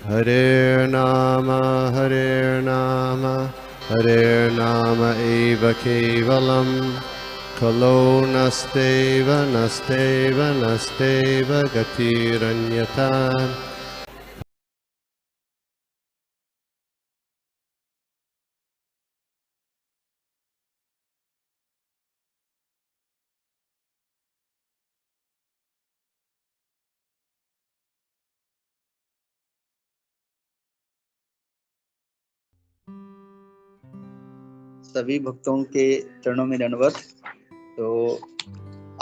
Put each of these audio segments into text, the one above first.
Hare Nama, Hare Nama eva kevalam, Kalo nasteva, nasteva, nasteva gatiranyata. सभी भक्तों के चरणों में दंडवत। तो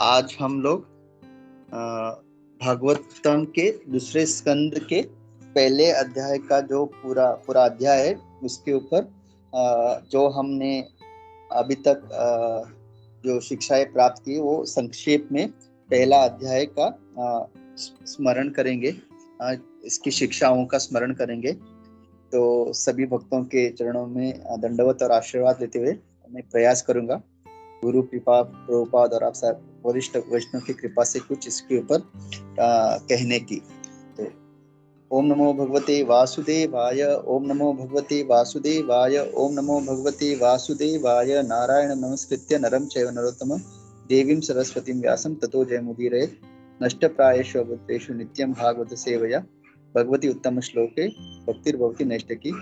आज हम लोग भागवतम के दूसरे स्कंद के पहले अध्याय का जो पूरा अध्याय है उसके ऊपर जो हमने अभी तक जो शिक्षाएं प्राप्त की वो संक्षेप में पहला अध्याय का स्मरण करेंगे, इसकी शिक्षाओं का स्मरण करेंगे। तो सभी भक्तों के चरणों में दंडवत और आशीर्वाद लेते हुए मैं प्रयास करूंगा गुरु कृपा प्रभुपाद और आप सब वरिष्ठ वैष्णव की कृपा से कुछ इसके ऊपर कहने की। तो ओम नमो भगवते वासुदेवाय, ओम नमो भगवते वासुदेवाय, ओम नमो भगवते वासुदेवाय। नारायण नमस्कृत्य नरं चैव नरोत्तमं देवीं सरस्वतीं व्यासं ततो जयमुदीरये। नष्टप्रायेषु भूतेषु नित्यं भागवत सेवया भगवती उत्तम श्लोके भक्तिर्भवति नैष्ठिकी।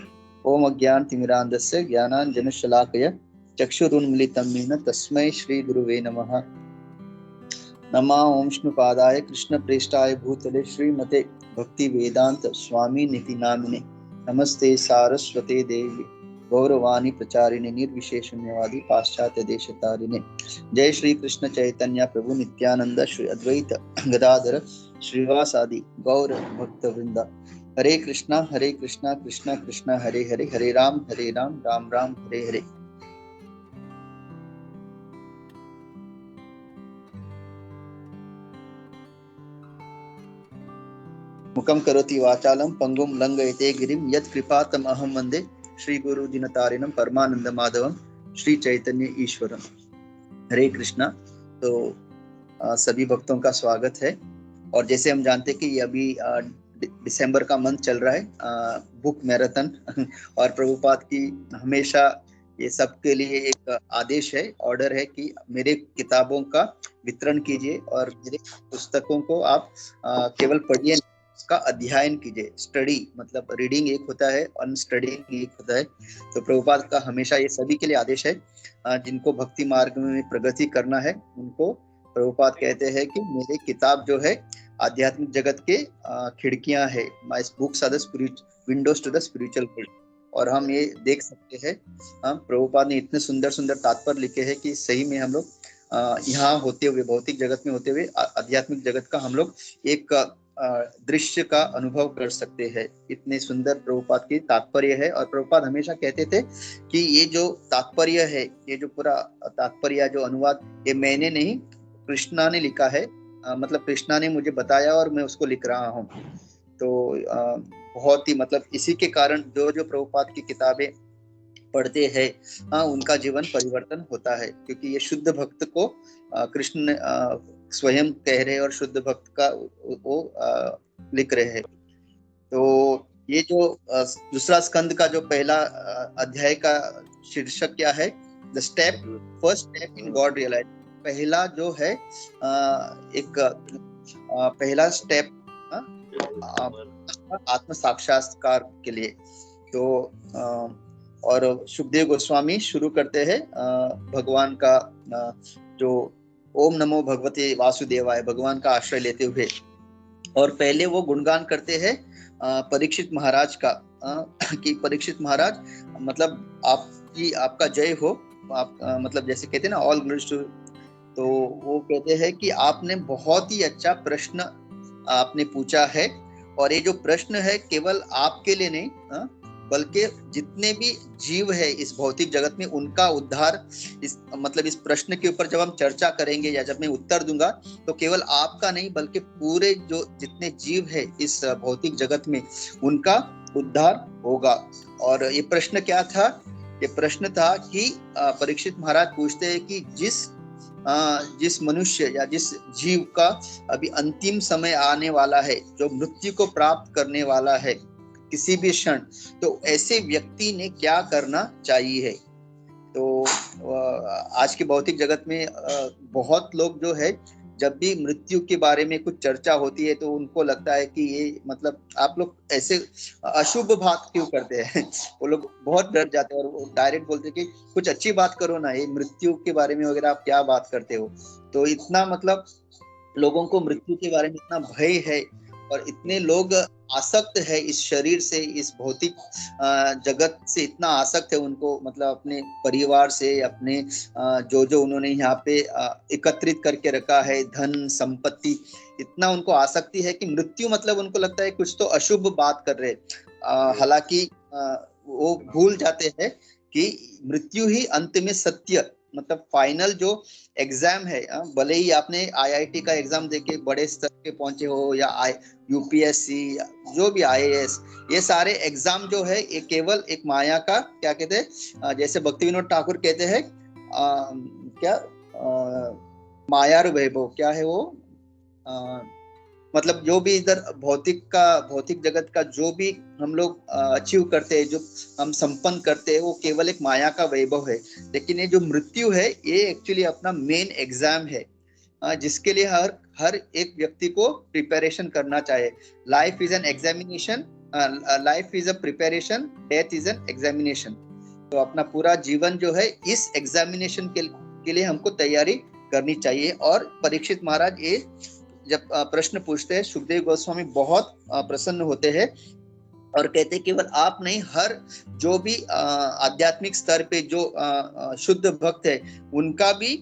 ओम अज्ञानतिमिरान्धस्य ज्ञानाञ्जनशलाकया चक्षुरुन्मीलितं येन तस्मै श्री गुरुवे नमः। नमः ओम विष्णुपादाय कृष्णप्रेष्ठाय भूतले श्रीमते भक्ति वेदांत स्वामी निति नामिने। नमस्ते सारस्वते देवी गौरवाणी प्रचारिणे निर्विशेष शून्यवादी पाश्चात्य देशतारिणे। जय श्री कृष्ण चैतन्य प्रभु नित्यानंद श्री अद्वैत गदाधर श्रीवासादि गौर भक्त वृंदा। हरे कृष्णा कृष्णा कृष्णा हरे हरे, हरे राम राम राम हरे हरे। मुखं करोति वाचालं पंगुं लंघयते गिरिं यत्कृपातम् अहं वन्दे श्री गुरु दिनतारिणं परमानंद माधवम श्री चैतन्य ईश्वरम। हरे कृष्णा। तो सभी भक्तों का स्वागत है। और जैसे हम जानते हैं कि ये अभी दिसंबर का मंथ चल रहा है, बुक मैराथन और प्रभुपाद की हमेशा ये सबके लिए एक आदेश है, ऑर्डर है कि मेरे किताबों का वितरण कीजिए और मेरे पुस्तकों को आप केवल पढ़िए, उसका अध्ययन कीजिए। स्टडी मतलब रीडिंग एक होता है और स्टडीइंग एक होता है। तो प्रभुपाद का हमेशा ये सभी के लिए आदेश है, जिनको भक्ति मार्ग में प्रगति करना है उनको प्रभुपाद कहते हैं कि मेरे किताब जो है आध्यात्मिक जगत के खिड़कियां है। My books are the windows to the spiritual world. और हम ये देख सकते हैं प्रभुपाद ने इतने सुंदर सुंदर तात्पर्य लिखे हैं कि सही में हम लोग यहाँ होते हुए, भौतिक जगत में होते हुए आध्यात्मिक जगत का हम लोग एक दृश्य का अनुभव कर सकते हैं। इतने सुंदर प्रभुपाद की तात्पर्य है। और प्रभुपाद हमेशा कहते थे कि ये जो तात्पर्य है, ये जो पूरा तात्पर्य जो अनुवाद, ये मैंने नहीं, कृष्णा ने लिखा है। मतलब कृष्णा ने मुझे बताया और मैं उसको लिख रहा हूँ। तो बहुत ही मतलब इसी के कारण जो जो प्रभुपाद की किताबें पढ़ते हैं उनका जीवन परिवर्तन होता है, क्योंकि ये शुद्ध भक्त को कृष्ण स्वयं कह रहे हैं और शुद्ध भक्त का वो लिख रहे हैं। तो ये जो दूसरा स्कंद का जो पहला अध्याय का शीर्षक क्या है? The step, first step in God realize. पहला जो है एक पहला स्टेप आत्म साक्षात्कार के लिए। तो और सुखदेव गोस्वामी शुरू करते हैं भगवान का जो ओम नमो भगवते वासुदेवाय, भगवान का आश्रय लेते हुए। और पहले वो गुणगान करते हैं परीक्षित महाराज का, कि परीक्षित महाराज मतलब आपका जय हो। आप मतलब जैसे कहते हैं ना ऑल ग्लोरीज टू। तो वो कहते हैं कि आपने बहुत ही अच्छा प्रश्न आपने पूछा है, और ये जो प्रश्न है केवल आपके लिए नहीं बल्कि जितने भी जीव है इस भौतिक जगत में उनका उद्धार। इस मतलब इस प्रश्न के ऊपर जब हम चर्चा करेंगे या जब मैं उत्तर दूंगा तो केवल आपका नहीं बल्कि पूरे जो जितने जीव है इस भौतिक जगत में उनका उद्धार होगा। और ये प्रश्न क्या था? ये प्रश्न था कि परीक्षित महाराज पूछते हैं कि जिस मनुष्य या जिस जीव का अभी अंतिम समय आने वाला है, जो मृत्यु को प्राप्त करने वाला है, किसी भी क्षण, तो ऐसे व्यक्ति ने क्या करना चाहिए। तो आज के भौतिक जगत में बहुत लोग जो है, जब भी मृत्यु के बारे में कुछ चर्चा होती है तो उनको लगता है कि ये मतलब आप लोग ऐसे अशुभ बात क्यों करते हैं। वो लोग बहुत डर जाते हैं और वो डायरेक्ट बोलते हैं कि कुछ अच्छी बात करो ना, ये मृत्यु के बारे में वगैरह आप क्या बात करते हो। तो इतना मतलब लोगों को मृत्यु के बारे में इतना भय है और इतने लोग आसक्त है इस शरीर से, इस भौतिक जगत से इतना आसक्त है उनको, मतलब अपने परिवार से, अपने जो जो उन्होंने यहाँ पे एकत्रित करके रखा है, धन संपत्ति, इतना उनको आसक्ति है कि मृत्यु मतलब उनको लगता है कुछ तो अशुभ बात कर रहे। हालांकि वो भूल जाते हैं कि मृत्यु ही अंत में सत्य, मतलब फाइनल जो एग्जाम है, भले ही आपने आईआईटी का एग्जाम देके बड़े स्तर पे पहुंचे हो या यूपीएससी, जो भी आईएएस, ये सारे एग्जाम जो है ये केवल एक माया का, क्या कहते हैं, जैसे भक्ति विनोद ठाकुर कहते हैं, क्या मायार वैभव, क्या है वो, मतलब जो भी इधर भौतिक जगत का जो भी हम लोग अचीव करते हैं, जो हम संपन्न करते हैं, वो केवल एक माया का वैभव है। लेकिन ये जो मृत्यु है ये एक्चुअली अपना मेन एग्जाम है, जिसके लिए हर एक व्यक्ति को प्रिपरेशन करना चाहिए। Life is an examination, life is a preparation, death is an examination. तो अपना पूरा जीवन जो है इस एग्जामिनेशन के लिए हमको तैयारी करनी चाहिए। और परीक्षित महाराज ये जब प्रश्न पूछते हैं, सुखदेव गोस्वामी बहुत प्रसन्न होते हैं और कहते हैं केवल आप नहीं, हर जो भी आध्यात्मिक स्तर पे जो शुद्ध भक्त है उनका भी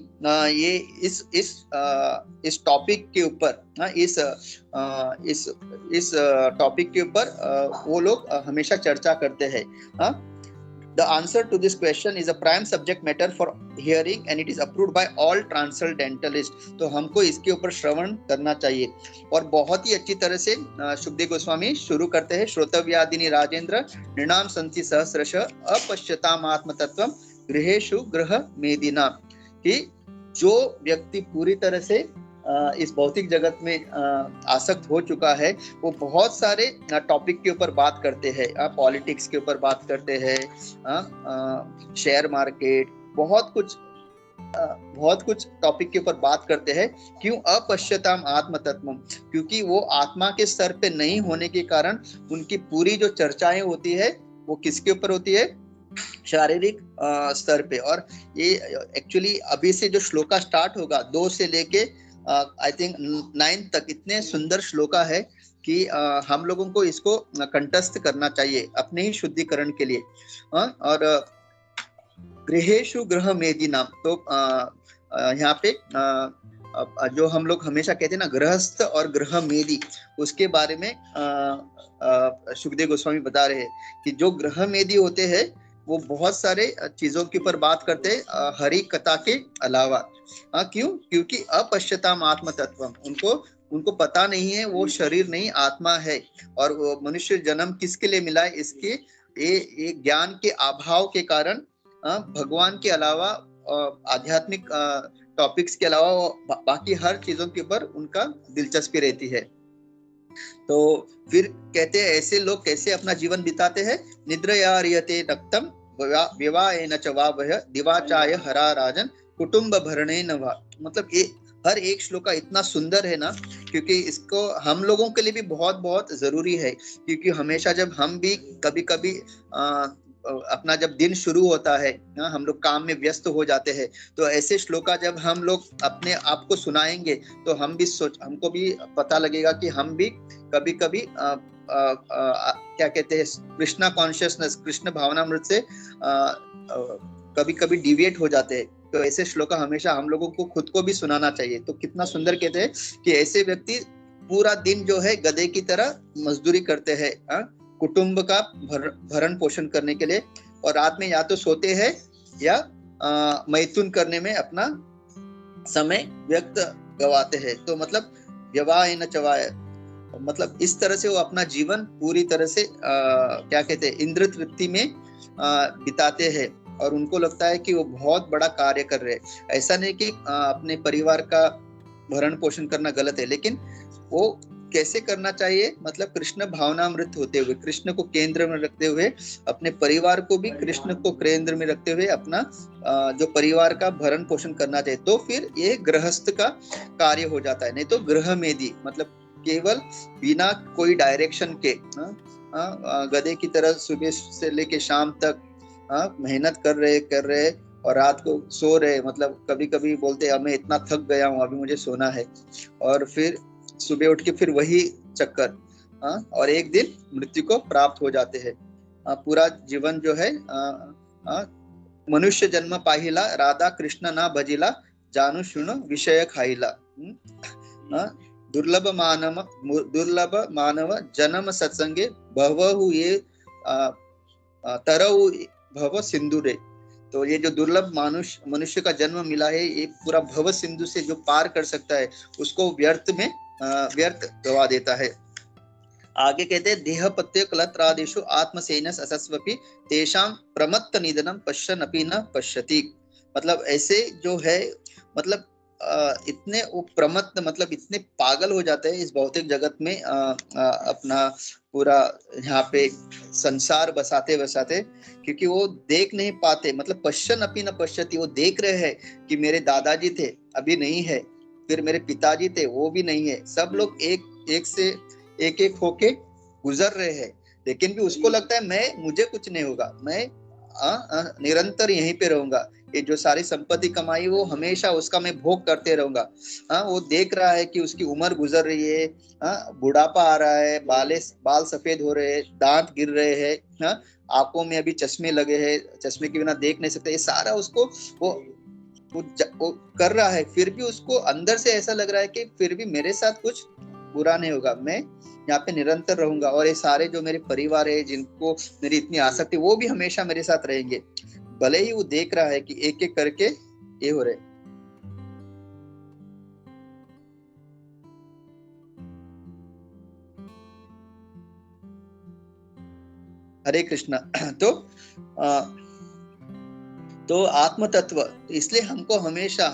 ये इस टॉपिक के ऊपर, इस टॉपिक के ऊपर वो लोग हमेशा चर्चा करते हैं। The answer to this question is a prime subject matter for hearing and it is approved by all transcendentalists। तो हमको इसके ऊपर श्रवण करना चाहिए। और बहुत ही अच्छी तरह से सुखदेव गोस्वामी शुरू करते हैं, श्रोतव्यादिनी राजेंद्र नृणाम संति सहस्रश अपश्यताम आत्मतत्वम गृहेषु गृह मेदिना, कि जो व्यक्ति पूरी तरह से इस भौतिक जगत में आसक्त हो चुका है, वो बहुत सारे टॉपिक के ऊपर बात करते हैं, पॉलिटिक्स के ऊपर बात करते हैं, शेयर मार्केट, बहुत कुछ टॉपिक के ऊपर बात करते हैं। क्यों? अपश्यताम आत्म तत्वम, क्योंकि वो आत्मा के स्तर पे नहीं होने के कारण उनकी पूरी जो चर्चाएं होती है वो किसके ऊपर होती है? शारीरिक स्तर पे। और ये एक्चुअली अभी से जो श्लोका स्टार्ट होगा 2 से लेके आई थिंक 9 तक, इतने सुंदर श्लोका है कि हम लोगों को इसको कंठस्थ करना चाहिए अपने ही शुद्धिकरण के लिए। और गृहेषु गृह मेदिनाम, तो यहाँ पे जो हम लोग हमेशा कहते हैं ना, गृहस्थ और गृह मेदी, उसके बारे में सुखदेव गोस्वामी बता रहे हैं कि जो गृह मेदी होते हैं वो बहुत सारे चीजों के ऊपर बात करते हैं हरि कथा के अलावा। क्यों? क्योंकि अपश्यताम आत्म तत्वम, उनको पता नहीं है वो शरीर नहीं आत्मा है, और वो मनुष्य जन्म किसके लिए मिला है, इसके ये ज्ञान के अभाव के कारण भगवान के अलावा आध्यात्मिक टॉपिक्स के अलावा बाकी हर चीजों के ऊपर उनका दिलचस्पी रहती है। तो फिर कहते हैं ऐसे लोग कैसे अपना जीवन बिताते हैं? निद्रया रियते रक्तम विवाहेन च वा वह दिवाचाय हरा राजन कुटुंब भरणेन वा। मतलब ये हर एक श्लोका इतना सुंदर है ना, क्योंकि इसको हम लोगों के लिए भी बहुत बहुत जरूरी है। क्योंकि हमेशा जब हम भी कभी कभी अपना जब दिन शुरू होता है, हम लोग काम में व्यस्त हो जाते हैं, तो ऐसे श्लोका जब हम लोग अपने आप को सुनाएंगे तो हमको भी पता लगेगा कि हम भी कभी कभी क्या कहते हैं, कृष्णा कॉन्शियसनेस, कृष्ण भावनामृत से कभी कभी डिविएट हो जाते हैं। तो ऐसे श्लोका हमेशा हम लोगों को खुद को भी सुनाना चाहिए। तो कितना सुंदर कहते हैं कि ऐसे व्यक्ति पूरा दिन जो है गधे की तरह मजदूरी करते हैं कुटुंब का भरण पोषण करने के लिए, और रात में या तो सोते हैं या मैथुन करने में अपना समय व्यक्त गवाते हैं। तो मतलब व्यवाय न चवाय, मतलब इस तरह से वो अपना जीवन पूरी तरह से क्या कहते हैं, इंद्र तृप्ति में बिताते हैं, और उनको लगता है कि वो बहुत बड़ा कार्य कर रहे हैं। ऐसा नहीं कि अपने परिवार का भरण पोषण करना गलत है, लेकिन वो कैसे करना चाहिए, मतलब कृष्ण भावनामृत होते हुए, कृष्ण को केंद्र में रखते हुए, अपने परिवार को भी कृष्ण को केंद्र में रखते हुए अपना जो परिवार का भरण पोषण करना चाहिए। तो फिर ये गृहस्थ का कार्य हो जाता है। नहीं तो गृह मेधी मतलब केवल बिना कोई डायरेक्शन के गधे की तरह सुबह से लेके शाम तक मेहनत कर रहे और रात को सो रहे, मतलब कभी कभी बोलते मैं इतना थक गया हूँ अभी मुझे सोना है, और फिर सुबह उठ के फिर वही चक्कर, और एक दिन मृत्यु को प्राप्त हो जाते हैं। पूरा जीवन जो है मनुष्य जन्म पाहिला, राधा कृष्ण ना भजिला, जानू शुणु विषय खाइला। दुर्लभ मानव जन्म सत्संगे, भवहु ये तरहु भव सिंधु रे। तो ये जो दुर्लभ मनुष्य का जन्म मिला है, ये पूरा भव सिंधु से जो पार कर सकता है उसको व्यर्थ गवा देता है। आगे कहते हैं देह पत्य कलत्रादेशु आत्मसेनस असस्वपि तेषां प्रमत्त निधनम पश्यन् अपि न पश्यति। मतलब ऐसे जो है, मतलब इतने प्रमत्त मतलब इतने पागल हो जाते हैं इस भौतिक जगत में, अपना पूरा यहाँ पे संसार बसाते, क्योंकि वो देख नहीं पाते। मतलब पश्यन् अपि न पश्यति, वो देख रहे हैं कि मेरे दादाजी थे अभी नहीं है, फिर मेरे पिताजी थे वो भी नहीं है, सब लोग एक से एक होके गुजर रहे हैं, लेकिन भी उसको लगता है मुझे कुछ नहीं होगा, मैं निरंतर यहीं पे रहूंगा, ये जो सारी संपत्ति कमाई वो हमेशा उसका मैं भोग करते रहूंगा। वो देख रहा है कि उसकी उम्र गुजर रही है, बुढ़ापा आ रहा है, बाल सफेद हो रहे हैं, दांत गिर रहे हैं, आंखों में अभी चश्मे लगे हैं, चश्मे के बिना देख नहीं सकते। ये सारा उसको वो कर रहा है, फिर भी उसको अंदर से ऐसा लग रहा है कि फिर भी मेरे साथ कुछ बुरा नहीं होगा, मैं यहाँ पे निरंतर रहूंगा, और ये सारे जो मेरे परिवार है जिनको मेरी इतनी आसक्ति, वो भी हमेशा मेरे साथ रहेंगे। भले ही वो देख रहा है कि एक एक करके ये हो रहे। हरे कृष्णा। तो आत्म तत्व, इसलिए हमको हमेशा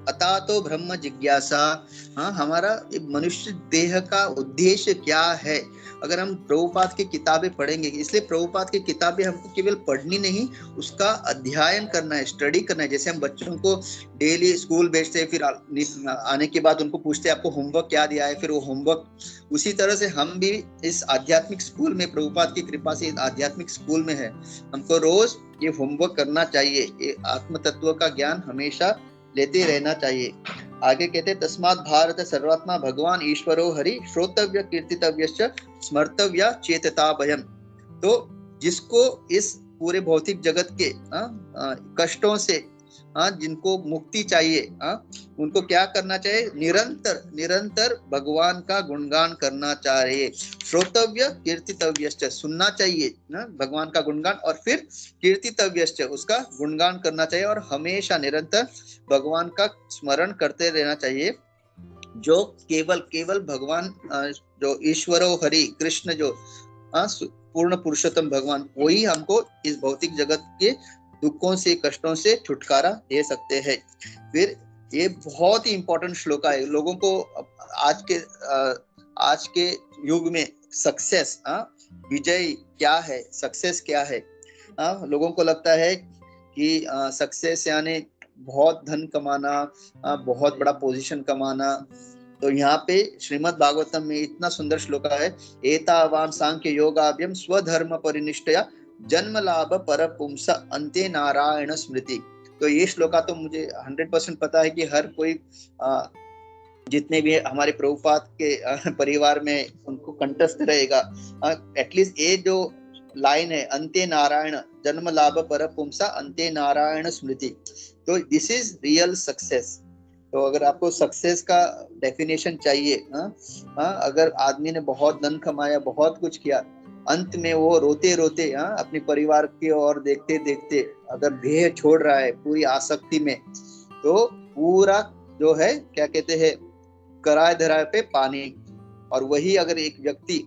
अता तो ब्रह्म जिज्ञासा, हमारा मनुष्य देह का उद्देश्य क्या है। अगर हम प्रभुपाद की किताबें पढ़ेंगे, इसलिए प्रभुपाद की किताबें हमको केवल पढ़नी नहीं, उसका अध्ययन करना है, स्टडी करना है। जैसे हम बच्चों को डेली स्कूल भेजते हैं, फिर आने के बाद उनको पूछते हैं आपको होमवर्क क्या दिया है, फिर वो होमवर्क, उसी तरह से हम भी इस आध्यात्मिक स्कूल में, प्रभुपाद की कृपा से आध्यात्मिक स्कूल में है, हमको रोज ये होमवर्क करना चाहिए, ये आत्म तत्व का ज्ञान हमेशा लेते रहना चाहिए। आगे कहते हैं तस्मात् भारत सर्वात्मा भगवान ईश्वरो हरि, श्रोतव्य कीर्तितव्यश्च स्मर्तव्य चेतता भयम। तो जिसको इस पूरे भौतिक जगत के कष्टों से जिनको मुक्ति चाहिए, उनको क्या करना चाहिए, निरंतर भगवान का गुणगान करना चाहिए। श्रोतव्य कीर्तितव्यश्च, सुनना चाहिए ना भगवान का गुणगान, और फिर कीर्तितव्यश्च, उसका गुणगान करना चाहिए, और हमेशा निरंतर भगवान का स्मरण करते रहना चाहिए। जो केवल भगवान, जो ईश्वरो हरि कृष्ण, जो पूर्ण पुरुषोत्तम भगवान, वही हमको इस भौतिक जगत के दुखों से, कष्टों से छुटकारा दे सकते हैं। फिर ये बहुत ही इंपॉर्टेंट श्लोक है लोगों को आज के युग में। सक्सेस, विजय क्या है, सक्सेस क्या है। लोगों को लगता है कि सक्सेस यानी बहुत धन कमाना, बहुत बड़ा पोजीशन कमाना। तो यहाँ पे श्रीमद् भागवतम में इतना सुंदर श्लोक है, एतावान सांख्य योगाभ्यम स्वधर्म परिनिष्ठया जन्म लाभ पर पुंस अंते नारायण स्मृति। तो ये श्लोका तो मुझे 100% पता है कि हर कोई जितने भी हमारे प्रभुपाद के परिवार में उनको कंठस्थ रहेगा। एटलीस्ट ये जो लाइन है, अंते नारायण जन्म लाभ पर पुंसा अंते नारायण स्मृति, तो दिस इज रियल सक्सेस। तो अगर आपको सक्सेस का डेफिनेशन चाहिए, अगर आदमी ने बहुत धन कमाया, बहुत कुछ किया, अंत में वो रोते रोते अपने परिवार की ओर देखते देखते अगर देह छोड़ रहा है पूरी आसक्ति में, तो पूरा जो है क्या कहते हैं, कराए धराए पे पानी। और वही अगर एक व्यक्ति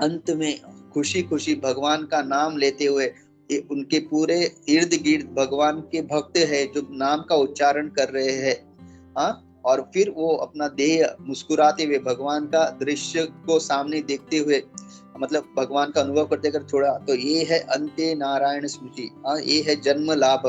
अंत में खुशी खुशी भगवान का नाम लेते हुए, उनके पूरे इर्द गिर्द भगवान के भक्त है जो नाम का उच्चारण कर रहे हैं, और फिर वो अपना देह मुस्कुराते हुए भगवान का दृश्य को सामने देखते हुए, मतलब भगवान का अनुभव करते कर छोड़ा। तो ये है अंत्य नारायण स्मृति, ये है जन्म लाभ।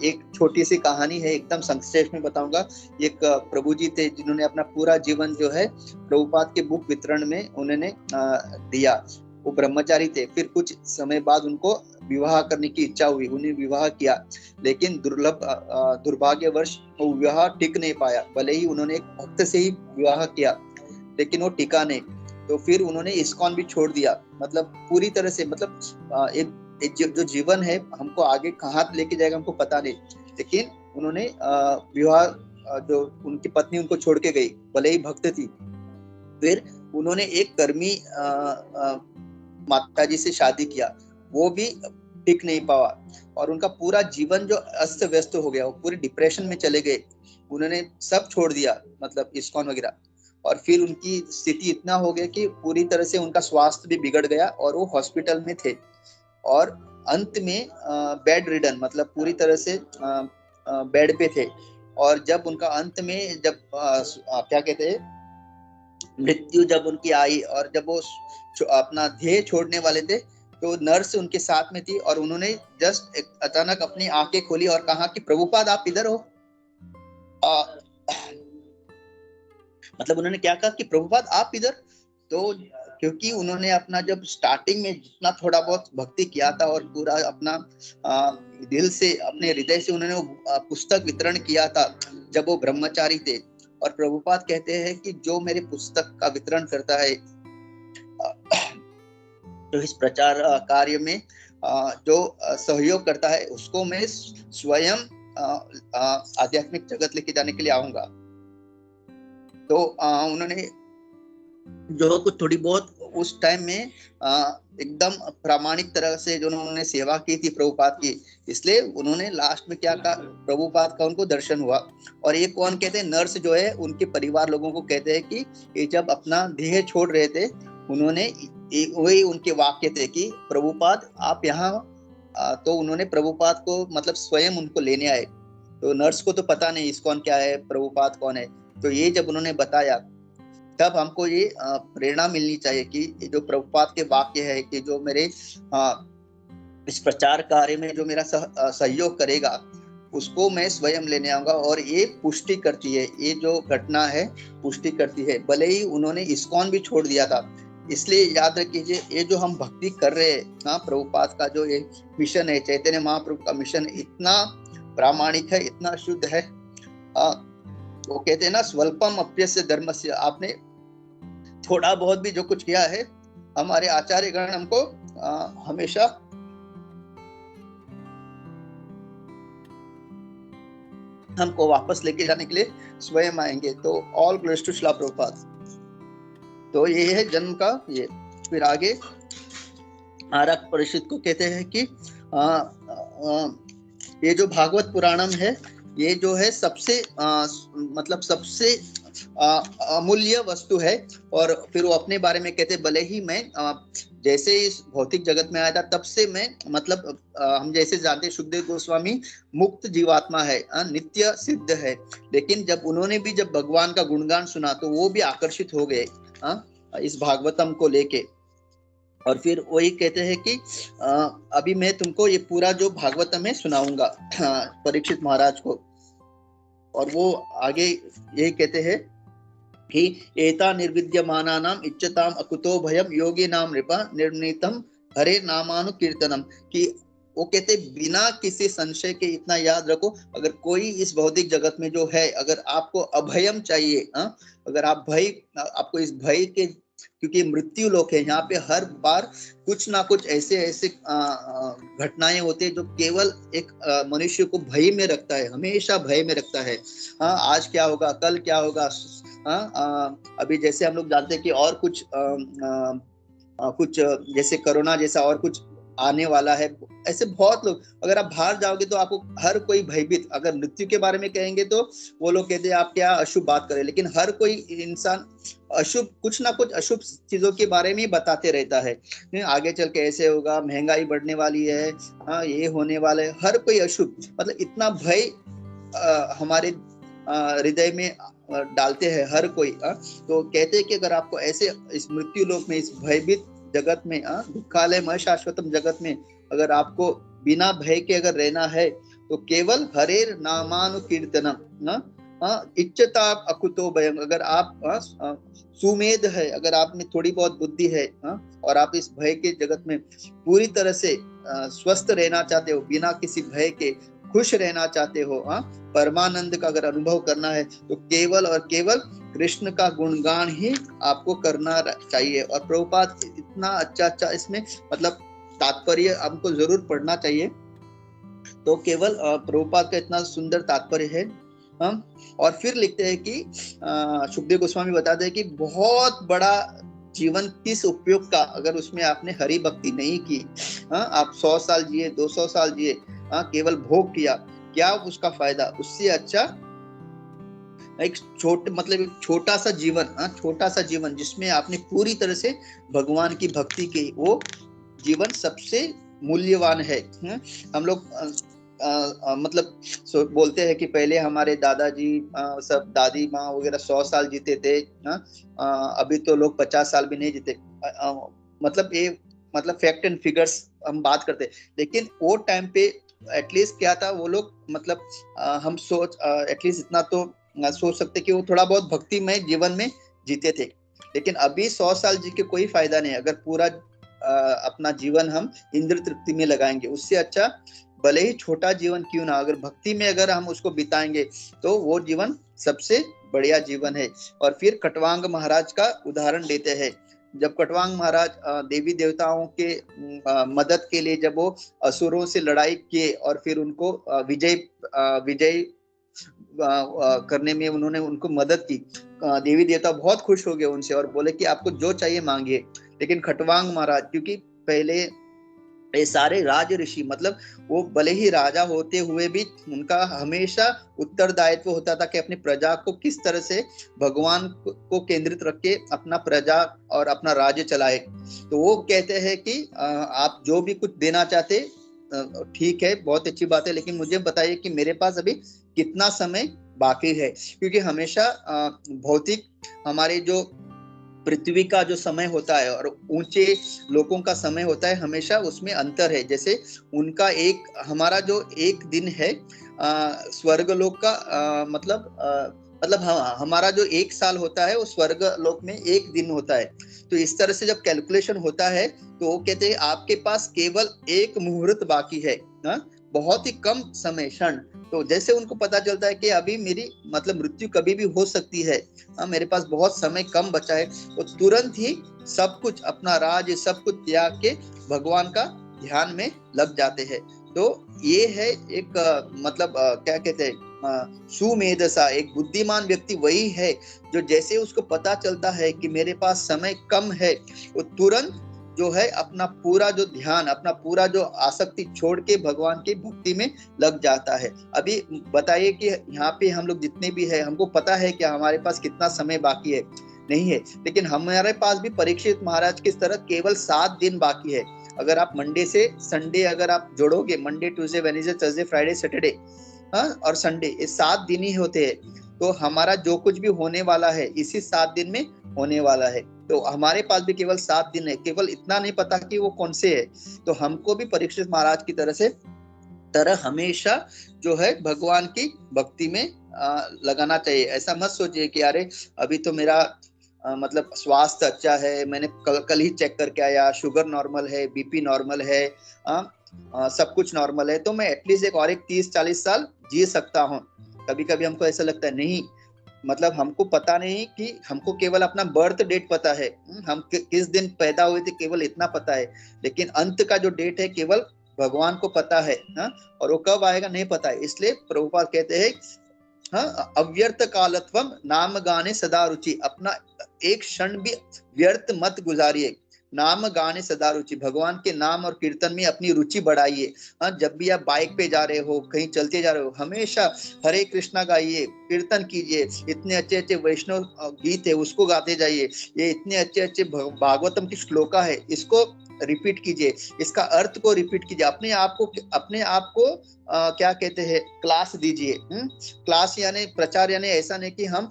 एक छोटी सी कहानी है, एकदम संक्षेप में बताऊंगा। एक प्रभु जी थे जिन्होंने अपना पूरा जीवन जो है प्रभुपाद के बुक वितरण में उन्होंने दिया। वो ब्रह्मचारी थे, फिर कुछ समय बाद उनको विवाह करने की इच्छा हुई, उन्हें विवाह किया, लेकिन दुर्भाग्यवश वो विवाह टिक नहीं पाया। भले ही उन्होंने एक भक्त से ही विवाह किया, लेकिन वो टिका नहीं। तो फिर उन्होंने इस्कॉन भी छोड़ दिया, मतलब पूरी तरह से, मतलब एक जो जीवन है हमको आगे कहाँ लेके जाएगा हमको पता नहीं। लेकिन उन्होंने विवाह, जो उनकी पत्नी उनको छोड़ के गई, भले ही भक्त थी, फिर उन्होंने एक कर्मी माता जी से शादी किया, वो भी टिक नहीं पाया और उनका पूरा जीवन जो अस्त व्यस्त हो गया, वो पूरे डिप्रेशन में चले गए। उन्होंने सब छोड़ दिया, मतलब इस्कॉन वगैरह। और फिर उनकी स्थिति इतना हो गया कि पूरी तरह से उनका स्वास्थ्य भी बिगड़ गया और वो हॉस्पिटल में थे। और अंत में बेड रिडन, मतलब पूरी तरह से बेड पे थे। और जब उनका अंत में जब क्या कहते हैं, मृत्यु जब उनकी आई और जब वो अपना ध्येय छोड़ने वाले थे, तो नर्स उनके साथ में थी और उन्होंने जस्ट अचानक अपनी आंखें खोली और कहा कि प्रभुपाद आप इधर हो। मतलब उन्होंने क्या कहा कि प्रभुपाद आप इधर। तो क्योंकि उन्होंने अपना जब स्टार्टिंग में जितना थोड़ा बहुत भक्ति किया था और पूरा अपना दिल से, अपने हृदय से उन्होंने वो पुस्तक वितरण किया था जब वो ब्रह्मचारी थे। और प्रभुपाद कहते हैं कि जो मेरे पुस्तक का वितरण करता है, जो इस प्रचार कार्य में जो सहयोग करता है, उसको मैं स्वयं आध्यात्मिक जगत लेके जाने के लिए आऊंगा। तो उन्होंने जो कुछ थोड़ी बहुत उस टाइम में एकदम प्रामाणिक तरह से जो उन्होंने सेवा की थी प्रभुपाद की, इसलिए उन्होंने लास्ट में क्या कहा, प्रभुपाद का उनको दर्शन हुआ। और ये कौन कहते हैं, नर्स जो है उनके परिवार लोगों को कहते हैं कि ये जब अपना देह छोड़ रहे थे, उन्होंने वही उनके वाक्य थे कि प्रभुपाद आप यहाँ। तो उन्होंने प्रभुपाद को मतलब स्वयं उनको लेने आए। तो नर्स को तो पता नहीं इस्कॉन क्या है, प्रभुपाद कौन है। तो ये जब उन्होंने बताया, तब हमको ये प्रेरणा मिलनी चाहिए कि जो प्रभुपाद के वाक्य है कि जो मेरे इस प्रचार कार्य में जो मेरा सहयोग करेगा, उसको मैं स्वयं लेने आऊंगा। और ये पुष्टि करती है, ये जो घटना है पुष्टि करती है। भले ही उन्होंने इस्कॉन भी छोड़ दिया था, इसलिए याद रखिए ये जो हम भक्ति कर रहे हैं, प्रभुपाद का जो ये मिशन है, चैतन्य महाप्रभु का मिशन इतना प्रामाणिक है, इतना शुद्ध है। वो कहते हैं ना, स्वल्पम अप्यस्य धर्मस्य। आपने थोड़ा बहुत भी जो कुछ किया है, हमारे आचार्य गण हमको हमेशा हमको वापस लेके जाने के लिए स्वयं आएंगे। तो all glories to Srila Prabhupada. तो ये है जन्म का ये। फिर आगे आरक परिषद को कहते हैं कि ये जो भागवत पुराणम है, ये जो है सबसे मतलब सबसे अमूल्य वस्तु है। और फिर वो अपने बारे में कहते, भले ही मैं जैसे इस भौतिक जगत में आया था तब से मैं, मतलब हम जैसे जानते सुखदेव गोस्वामी मुक्त जीवात्मा है, नित्य सिद्ध है। लेकिन जब उन्होंने भी जब भगवान का गुणगान सुना तो वो भी आकर्षित हो गए इस भागवतम को लेके। और फिर वही कहते हैं कि अभी मैं तुमको ये पूरा जो भागवतम है सुनाऊंगा परीक्षित महाराज को। और वो आगे यही कहते हैं कि एता निर्विद्यमानानाम इच्छताम अकुतो भयम योगी नाम नृपा निर्णीतम हरे नामानुकीर्तनम। कि वो कहते बिना किसी संशय के इतना याद रखो, अगर कोई इस भौतिक जगत में जो है, अगर आपको अभयम चाहिए, अगर आप भय, आपको इस भय के, क्योंकि मृत्यु लोक है, यहाँ पे हर बार कुछ ना कुछ ऐसे ऐसे घटनाएं होती है जो केवल एक मनुष्य को भय में रखता है, हमेशा भय में रखता है। आज क्या होगा, कल क्या होगा। अभी जैसे हम लोग जानते हैं कि और कुछ कुछ जैसे कोरोना जैसा और कुछ आने वाला है। ऐसे बहुत लोग, अगर आप बाहर जाओगे तो आपको हर कोई भयभीत, अगर मृत्यु के बारे में कहेंगे तो वो लोग कहते हैं आप क्या अशुभ बात करें, लेकिन हर कोई इंसान अशुभ, कुछ ना कुछ अशुभ चीजों के बारे में बताते रहता है। आगे चल के ऐसे होगा, महंगाई बढ़ने वाली है, ये होने वाला है, हर कोई अशुभ, मतलब इतना भय हमारे हृदय में डालते हैं हर कोई। तो कहते हैं कि अगर आपको ऐसे इस मृत्यु लोक में, इस भयभीत जगत में, दुखालय शाश्वतम जगत में अगर आपको बिना भय के अगर रहना है तो केवल हरेर नामानुकीर्तनम इच्छता अकुतो भयम। अगर आप सुमेध है, अगर आप में थोड़ी बहुत बुद्धि है और आप इस भय के जगत में पूरी तरह से स्वस्थ रहना चाहते हो, बिना किसी भय के खुश रहना चाहते हो, परमानंद का अगर अनुभव करना है तो केवल और केवल कृष्ण का गुणगान ही आपको करना चाहिए। और प्रभुपाद इतना अच्छा इसमें मतलब तात्पर्य हमको जरूर पढ़ना चाहिए। तो केवल प्रभुपाद का इतना सुंदर तात्पर्य है। और फिर लिखते हैं कि सुखदेव गोस्वामी बताते हैं कि बहुत बड़ा जीवन किस उपयोग का, अगर उसमें आपने हरि भक्ति नहीं की, आप 100 साल जिए, 200 साल जिए, केवल भोग किया, क्या उसका फायदा? उससे अच्छा एक छोटा सा जीवन, छोटा सा जीवन जिसमें आपने पूरी तरह से भगवान की भक्ति की, वो जीवन सबसे मूल्यवान है। हम लोग मतलब बोलते हैं कि पहले हमारे दादाजी सब दादी माँ वगैरह 100 साल जीते थे, अभी तो लोग 50 साल भी नहीं जीते। मतलब ये मतलब फैक्ट एंड फिगर्स हम बात करते हैं, लेकिन वो टाइम पे एटलीस्ट क्या था, वो लोग मतलब हम एटलीस्ट इतना तो सोच सकते कि वो थोड़ा बहुत भक्तिमय जीवन में जीते थे। लेकिन अभी 100 साल जी के कोई फायदा नहीं अगर पूरा अपना जीवन हम इंद्र तृप्ति में लगाएंगे। उससे अच्छा भले ही छोटा जीवन क्यों ना, अगर भक्ति में अगर हम उसको बिताएंगे तो वो जीवन सबसे बढ़िया जीवन है। और फिर कटवांग महाराज का उदाहरण देते हैं। जब कटवांग महाराज देवी देवताओं के मदद के लिए जब वो असुरों से लड़ाई किए और फिर उनको विजय करने में उन्होंने उनको मदद की, देवी देवता बहुत खुश हो गए उनसे और बोले कि आपको जो चाहिए मांगिए। लेकिन खटवांग महाराज, क्योंकि पहले ये सारे राज ऋषि, मतलब वो भले ही राजा होते हुए भी उनका हमेशा उत्तरदायित्व होता था कि अपनी प्रजा को किस तरह से भगवान को केंद्रित रख के अपना प्रजा और अपना राज्य चलाए। तो वो कहते हैं कि आप जो भी कुछ देना चाहते ठीक है, बहुत अच्छी बात है, लेकिन मुझे बताइए कि मेरे पास अभी कितना समय बाकी है। क्योंकि हमेशा भौतिक हमारे जो पृथ्वी का जो समय होता है और ऊंचे लोगों का समय होता है, हमेशा उसमें अंतर है। जैसे उनका हमारा जो एक दिन है स्वर्ग लोक का मतलब हमारा जो एक साल होता है वो स्वर्ग लोक में एक दिन होता है। तो इस तरह से जब कैलकुलेशन होता है तो वो कहते हैं आपके पास केवल एक मुहूर्त बाकी है, बहुत ही कम समय क्षण। तो जैसे उनको पता चलता है कि अभी मेरी मतलब मृत्यु कभी भी हो सकती है, मेरे पास बहुत समय कम बचा है, तो तुरंत ही सब कुछ अपना राज सब कुछ त्याग के भगवान का ध्यान में लग जाते हैं। तो ये है एक मतलब क्या कहते हैं सुमेधसा, एक बुद्धिमान व्यक्ति वही है जो जैसे उसको पता चलता है कि मेरे पास समय कम है, वो तुरंत जो है अपना पूरा जो ध्यान, अपना पूरा जो आसक्ति छोड़ के भगवान की भक्ति में लग जाता है। अभी बताइए कि यहाँ पे हम लोग जितने भी है, हमको पता है कि हमारे पास कितना समय बाकी है? नहीं है। लेकिन हमारे पास भी परीक्षित महाराज की तरह केवल 7 दिन बाकी है। अगर आप मंडे से संडे अगर आप जोड़ोगे, Monday Tuesday Wednesday Thursday Friday Saturday और संडे, ये 7 दिन ही होते हैं। तो हमारा जो कुछ भी होने वाला है इसी 7 दिन में होने वाला है। तो हमारे पास भी केवल 7 दिन है, केवल इतना नहीं पता कि वो कौन से है। तो हमको भी परीक्षित महाराज की तरह हमेशा जो है भगवान की भक्ति में लगाना चाहिए। ऐसा मत सोचिए कि अरे अभी तो मेरा मतलब स्वास्थ्य अच्छा है, मैंने कल ही चेक करके आया, शुगर नॉर्मल है, बीपी नॉर्मल है, सब कुछ नॉर्मल है, तो मैं एटलीस्ट एक 30-40 साल जी सकता हूँ। कभी कभी हमको ऐसा लगता है नहीं, मतलब हमको पता नहीं कि हमको केवल अपना बर्थ डेट पता है, हम किस दिन पैदा हुए थे केवल इतना पता है, लेकिन अंत का जो डेट है केवल भगवान को पता है, और वो कब आएगा नहीं पता है। इसलिए प्रभुपाद कहते हैं अव्यर्थ कालत्वम नाम गाने सदा रुचि, अपना एक क्षण भी व्यर्थ मत गुजारिए, नाम गाने सदा रुचि, भगवान के नाम और कीर्तन में अपनी रुचि बढ़ाइए। जब भी आप बाइक पे जा रहे हो, कहीं चलते जा रहे हो, हमेशा हरे कृष्णा गाइए, कीर्तन कीजिए। इतने अच्छे अच्छे वैष्णव गीत है उसको गाते जाइए, ये इतने अच्छे अच्छे भागवतम की श्लोका है इसको रिपीट कीजिए, इसका अर्थ को रिपीट कीजिए, अपने आप को क्या कहते हैं, क्लास दीजिए। क्लास यानी प्रचार, यानी ऐसा नहीं कि हम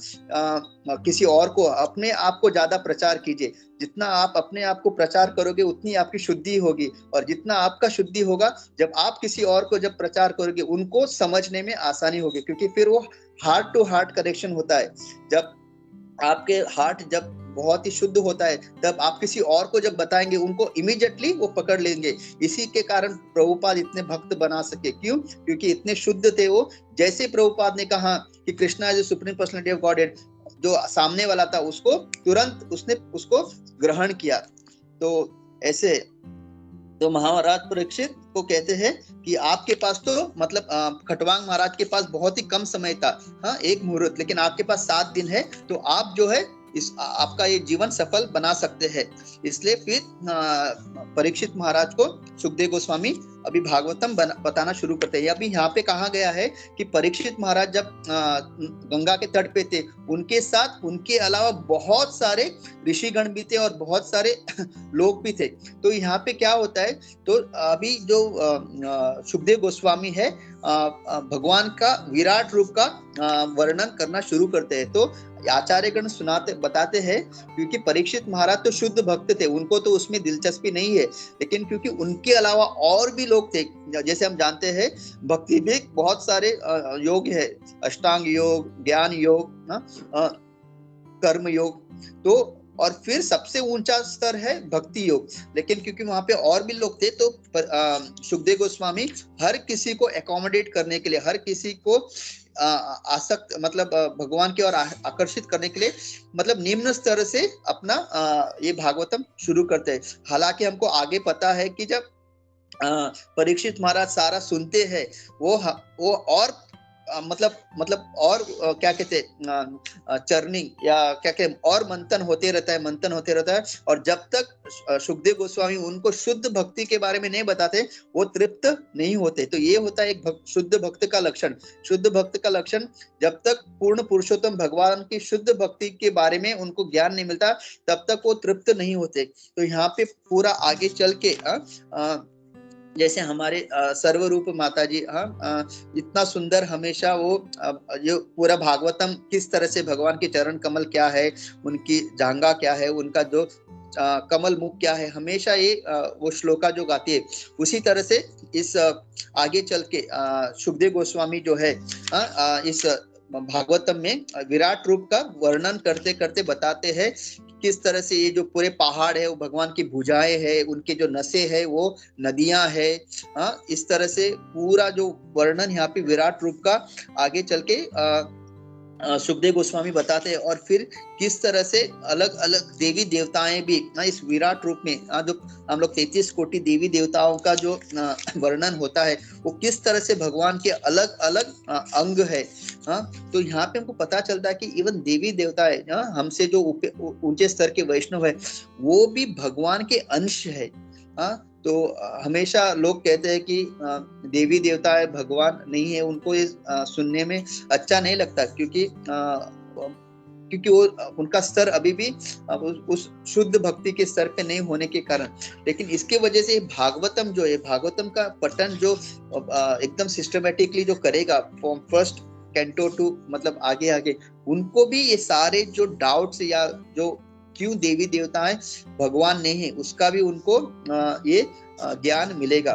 किसी और को, अपने आप को ज्यादा प्रचार कीजिए। जितना आप अपने आप को प्रचार करोगे उतनी आपकी शुद्धि होगी, और जितना आपका शुद्धि होगा, जब आप किसी और को जब प्रचार करोगे उनको समझने में आसानी होगी, क्योंकि फिर वो हार्ट टू हार्ट कनेक्शन होता है। जब आपके हार्ट जब बहुत ही शुद्ध होता है, तब आप किसी और को जब बताएंगे उनको इमीडिएटली वो पकड़ लेंगे। इसी के कारण प्रभुपाद इतने भक्त बना सके, क्यों? क्योंकि इतने शुद्ध थे वो। जैसे प्रभुपाद ने कहा कि Krishna is the supreme personality of godhead, जो सामने वाला था उसको तुरंत उसने उसको ग्रहण किया। तो ऐसे तो महाराज परीक्षित को कहते हैं कि आपके पास तो मतलब खटवांग महाराज के पास बहुत ही कम समय था, हाँ, एक मुहूर्त, लेकिन आपके पास 7 दिन है, तो आप जो है आपका ये जीवन सफल बना सकते हैं। इसलिए फिर परीक्षित महाराज को सुखदेव गोस्वामी अभी भागवतम बताना शुरू करते हैं। अभी यहाँ पे कहा गया है कि परीक्षित महाराज जब गंगा के तट पे थे, उनके साथ उनके अलावा बहुत सारे ऋषिगण भी थे और बहुत सारे लोग भी थे। तो यहाँ पे क्या होता है, तो अभी जो सुखदेव गोस्वामी है भगवान का विराट रूप का वर्णन करना शुरू करते हैं। तो आचार्यगण बताते हैं, क्योंकि परीक्षित महाराज तो शुद्ध भक्त थे, उनको तो उसमें दिलचस्पी नहीं है, लेकिन क्योंकि उनके अलावा और भी लोग थे, जैसे हम जानते हैं भक्ति में बहुत सारे योग है, अष्टांग योग, ज्ञान योग, कर्म योग, तो और फिर सबसे ऊंचा स्तर है भक्ति योग। लेकिन क्योंकि वहां पे और भी लोग थे, तो सुखदेव गोस्वामी हर किसी को एकोमोडेट करने के लिए, हर किसी को आसक्त मतलब भगवान की ओर आकर्षित करने के लिए, मतलब निम्न स्तर से अपना ये भागवतम शुरू करते हैं। हालांकि हमको आगे पता है कि जब परीक्षित महाराज सारा सुनते हैं, वो और मतलब और क्या कहते चर्निंग या क्या कहते और मंथन होते रहता है। और जब तक सुखदेव गोस्वामी उनको शुद्ध भक्ति के बारे में नहीं बताते, वो तृप्त नहीं होते। तो ये होता है एक शुद्ध भक्त का लक्षण। शुद्ध भक्त का लक्षण, जब तक पूर्ण पुरुषोत्तम भगवान की शुद्ध भक्ति के बारे में उनको ज्ञान नहीं मिलता, तब तक वो तृप्त नहीं होते। तो यहाँ पे पूरा आगे चल के जैसे हमारे सर्वरूप माता जी, इतना सुंदर हमेशा वो जो पूरा भागवतम किस तरह से भगवान के चरण कमल क्या है, उनकी जांघा क्या है, उनका जो कमल मुख क्या है, हमेशा ये वो श्लोका जो गाती है, उसी तरह से इस आगे चल के सुखदेव गोस्वामी जो है इस भागवतम में विराट रूप का वर्णन करते करते बताते हैं किस तरह से ये जो पूरे पहाड़ है वो भगवान की भुजाएं है, उनके जो नसें है वो नदियां है। इस तरह से पूरा जो वर्णन यहाँ पे विराट रूप का आगे चल के सुखदेव गोस्वामी बताते हैं। और फिर किस तरह से अलग अलग देवी देवताएं भी इस विराट रूप में, जो हम लोग 33 कोटि देवी देवताओं का जो वर्णन होता है, वो किस तरह से भगवान के अलग अलग अंग है। तो यहाँ पे हमको पता चलता है कि इवन देवी देवता है, हमसे जो ऊंचे स्तर के वैष्णव है, वो भी भगवान के अंश है। तो हमेशा लोग कहते हैं कि देवी देवता है, भगवान नहीं है, उनको ये सुनने में अच्छा नहीं लगता, क्योंकि वो उनका स्तर अभी भी उस शुद्ध भक्ति के स्तर पे नहीं होने के कारण। लेकिन इसके वजह से भागवतम जो है, भागवतम का पठन जो एकदम सिस्टमेटिकली जो करेगा फ्रॉम फर्स्ट कैंटो टू मतलब आगे आगे, उनको भी ये सारे जो डाउट्स या जो क्यों देवी देवताएं भगवान नहीं है, उसका भी उनको ये ज्ञान मिलेगा।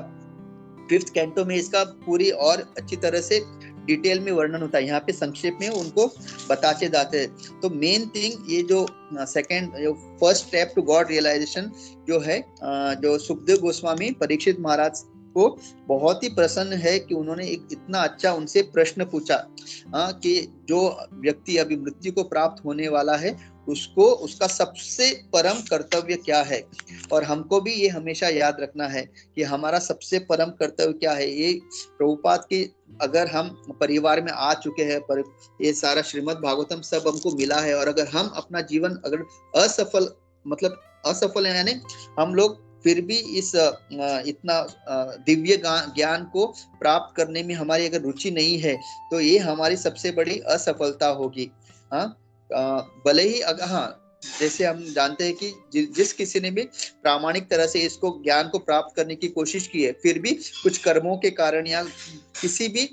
5th कैंटो में इसका पूरी और अच्छी तरह से डिटेल में वर्णन होता है। यहाँ पे संक्षेप में उनको बताते जाते हैं। तो मेन थिंग ये जो first step to God realization जो है, जो सुखदेव गोस्वामी परीक्षित महाराज को बहुत ही प्रसन्न है कि उन्होंने एक इतना अच्छा उनसे प्रश्न पूछा कि जो व्यक्ति अभी मृत्यु को प्राप्त होने वाला है, उसको उसका सबसे परम कर्तव्य क्या है। और हमको भी ये हमेशा याद रखना है कि हमारा सबसे परम कर्तव्य क्या है। ये प्रभुपाद की अगर हम परिवार में आ चुके हैं, पर ये सारा श्रीमद् भागवतम सब हमको मिला है, और अगर हम अपना जीवन अगर असफल है, यानी हम लोग फिर भी इस इतना दिव्य ज्ञान को प्राप्त करने में हमारी अगर रुचि नहीं है, तो ये हमारी सबसे बड़ी असफलता होगी। भले ही जैसे हम जानते हैं कि जिस किसी ने भी प्रामाणिक तरह से इसको ज्ञान को प्राप्त करने की कोशिश की है, फिर भी कुछ कर्मों के कारण या किसी भी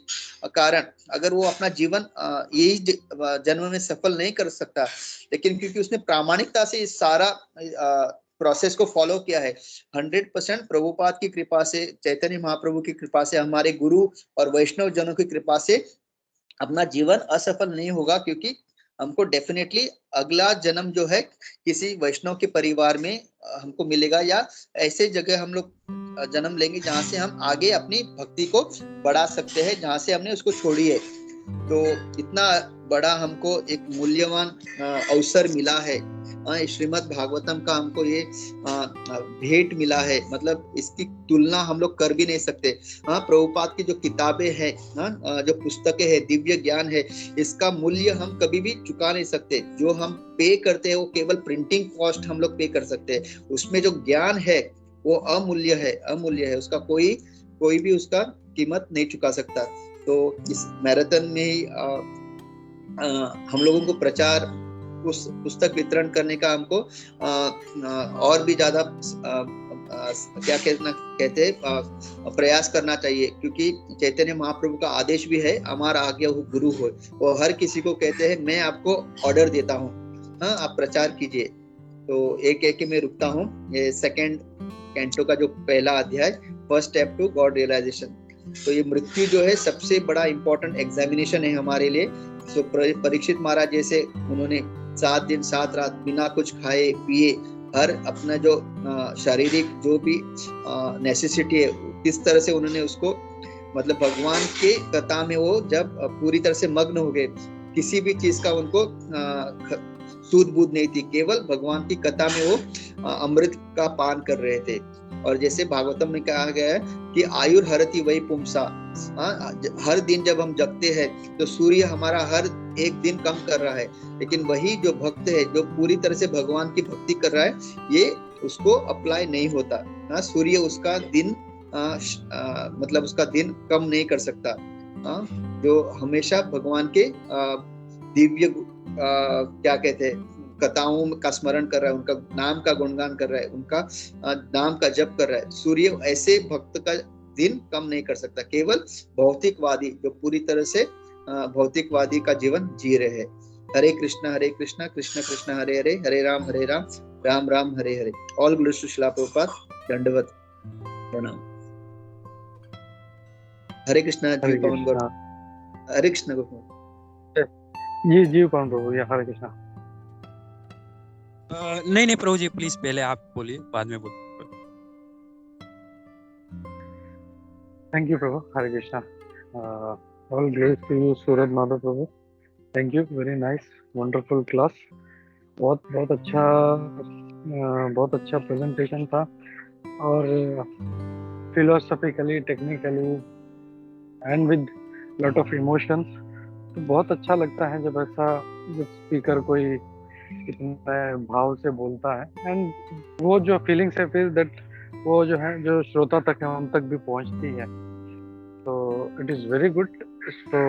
कारण अगर वो अपना जीवन यही जन्म में सफल नहीं कर सकता, लेकिन क्योंकि उसने प्रामाणिकता से इस सारा प्रोसेस को फॉलो किया है, 100% प्रभुपाद की कृपा से, चैतन्य महाप्रभु की कृपा से, हमारे गुरु और वैष्णव जनों की कृपा से अपना जीवन असफल नहीं होगा। क्योंकि हमको डेफिनेटली अगला जन्म जो है किसी वैष्णव के परिवार में हमको मिलेगा, या ऐसे जगह हम लोग जन्म लेंगे जहां से हम आगे अपनी भक्ति को बढ़ा सकते हैं, जहां से हमने उसको छोड़ी है। तो इतना बड़ा हमको एक मूल्यवान अवसर मिला है, श्रीमद् भागवतम का हमको ये भेंट मिला है, मतलब इसकी तुलना हम लोग कर भी नहीं सकते। प्रभुपाद की जो किताबें हैं, जो पुस्तकें हैं, दिव्य ज्ञान है, इसका मूल्य हम कभी भी चुका नहीं सकते। जो हम पे करते हैं वो केवल प्रिंटिंग कॉस्ट हम लोग पे कर सकते हैं, उसमें जो ज्ञान है वो अमूल्य है, अमूल्य है, उसका कोई भी उसका कीमत नहीं चुका सकता। तो इस मैराथन में ही हम लोगों को प्रचार, उस पुस्तक वितरण करने का हमको और भी ज्यादा क्या कहते हैं प्रयास करना चाहिए। क्योंकि चैतन्य महाप्रभु का आदेश भी है, हमारा आज्ञा हो गुरु हो, वो हर किसी को कहते हैं मैं आपको ऑर्डर देता हूँ, आप प्रचार कीजिए। तो एक एक में रुकता हूँ। ये सेकंड कैंटो का जो पहला अध्याय, first step to God realization. तो ये मृत्यु जो है सबसे बड़ा इंपॉर्टेंट एग्जामिनेशन है हमारे लिए। तो परीक्षित महाराज जैसे उन्होंने 7 दिन 7 रात बिना कुछ खाए पिए, हर अपना जो शारीरिक जो भी नेसेसिटी है, किस तरह से उन्होंने उसको, मतलब भगवान के कथा में वो जब पूरी तरह से मग्न हो गए, किसी भी चीज का उनको सूद बूद नहीं थी, केवल भगवान की कथा में वो अमृत का पान कर रहे थे। और जैसे भागवतम में कहा गया है कि आयुर हरति वही पुंसा, हर दिन जब हम जगते हैं तो सूर्य हमारा हर एक दिन कम कर रहा है, लेकिन वही जो भक्त है, जो पूरी तरह से भगवान की भक्ति कर रहा है, ये उसको अप्लाई नहीं होता। सूर्य उसका दिन मतलब उसका दिन कम नहीं कर सकता। जो हमेशा भगवान के दिव्य क्या कहते हैं कथाओं का स्मरण कर रहा है, उनका नाम का गुणगान कर रहा है, उनका नाम का जप कर रहा है, सूर्य ऐसे भक्त का दिन कम नहीं कर सकता। केवल भौतिकवादी जो पूरी तरह से भौतिकवादी का जीवन जी रहे हैं। Hare Krishna Krishna Krishna Hare Hare, Hare Ram Ram Ram Hare Hare. All glories to Srila Prabhupada. दंडवत प्रणाम। हरे कृष्णा जी पवन गौर। हरे कृष्ण गुरु जी पवन प्रभु, या हरे कृष्णा। नहीं प्रभु जी, प्लीज पहले आप बोलिए, बाद में बोलिए। Thank you Prabhu, Hare Krishna. All glories to you Suraj Madhav Prabhu. Thank you, very nice, wonderful class. बहुत अच्छा प्रेजेंटेशन था, और philosophically, technically and with lot of emotions. तो बहुत अच्छा लगता है जब ऐसा स्पीकर कोई इतने भाव से बोलता है, एंड वो जो फीलिंग्स है फिर दैट वो जो है जो श्रोता तक है उन तक भी पहुंचती है। तो इट इज़ वेरी गुड। तो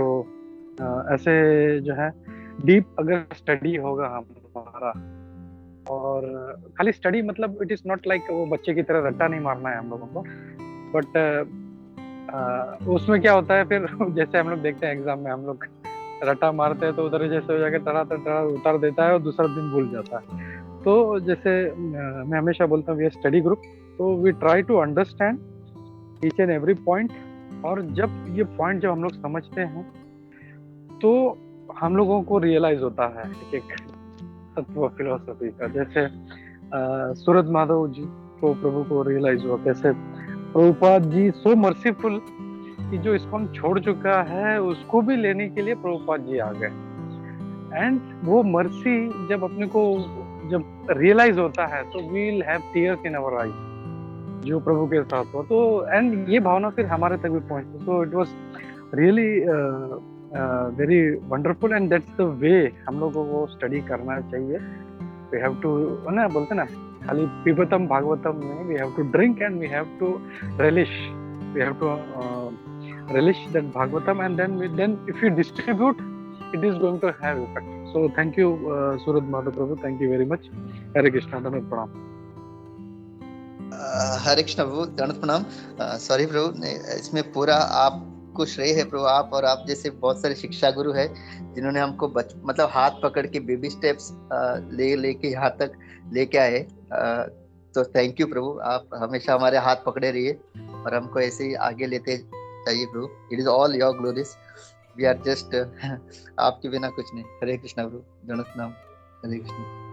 ऐसे जो है डीप अगर स्टडी होगा हमारा, और खाली स्टडी मतलब इट इज़ नॉट लाइक वो बच्चे की तरह रट्टा नहीं मारना है हम लोगों को, बट उसमें क्या होता है फिर जैसे हम लोग देखते हैं एग्जाम में, हम लोग रट्टा मारते हैं तो उधर जैसे हो जाकर टड़ा उतार देता है और दूसरा दिन भूल जाता है। तो जैसे मैं हमेशा बोलता हूँ, वी स्टडी ग्रुप, तो we try to understand each and every point. और जब ये पॉइंट जब हम लोग समझते हैं तो हम लोगों को रियलाइज होता है एक तत्व फिलोसफी का। जैसे सूरज माधव जी को प्रभु को रियलाइज हुआ कैसे प्रभुपाद जी सो मर्सीफुल कि जो इसको छोड़ चुका है उसको भी लेने के लिए प्रभुपाद जी आ गए। एंड वो मर्सी जब अपने को जब रियलाइज होता है तो we will have tears in our eyes, जो प्रभु के साथ हो। तो एंड ये भावना फिर हमारे तक भी पहुंचती। So it was really very wonderful, and that's the way हम लोगों को स्टडी करना चाहिए। वी हैव टू, ना बोलते ना खाली पिबतम भागवतम में, we have to drink and we have to relish, we have to relish that Bhagavatam, and then if you distribute it is going to have effect. So thank you, Suraj Madhav Prabhu. Thank you very much. Hare Krishna. Dhamat pranam. हरे कृष्ण प्रभु, दंड प्रणाम। Sorry प्रभु, इसमें पूरा आपको श्रेय है प्रभु। आप और आप जैसे बहुत सारे शिक्षा गुरु है जिन्होंने हमको मतलब हाथ पकड़ के बेबी स्टेप्स लेके यहाँ तक लेके आए। तो थैंक यू प्रभु, आप हमेशा हमारे हाथ पकड़े रहिए और हमको ऐसे ही आगे लेते चाहिए प्रभु। It is all your glories, we are just आपके बिना कुछ नहीं। हरे कृष्ण प्रभु, दंड प्रणाम। हरे कृष्ण।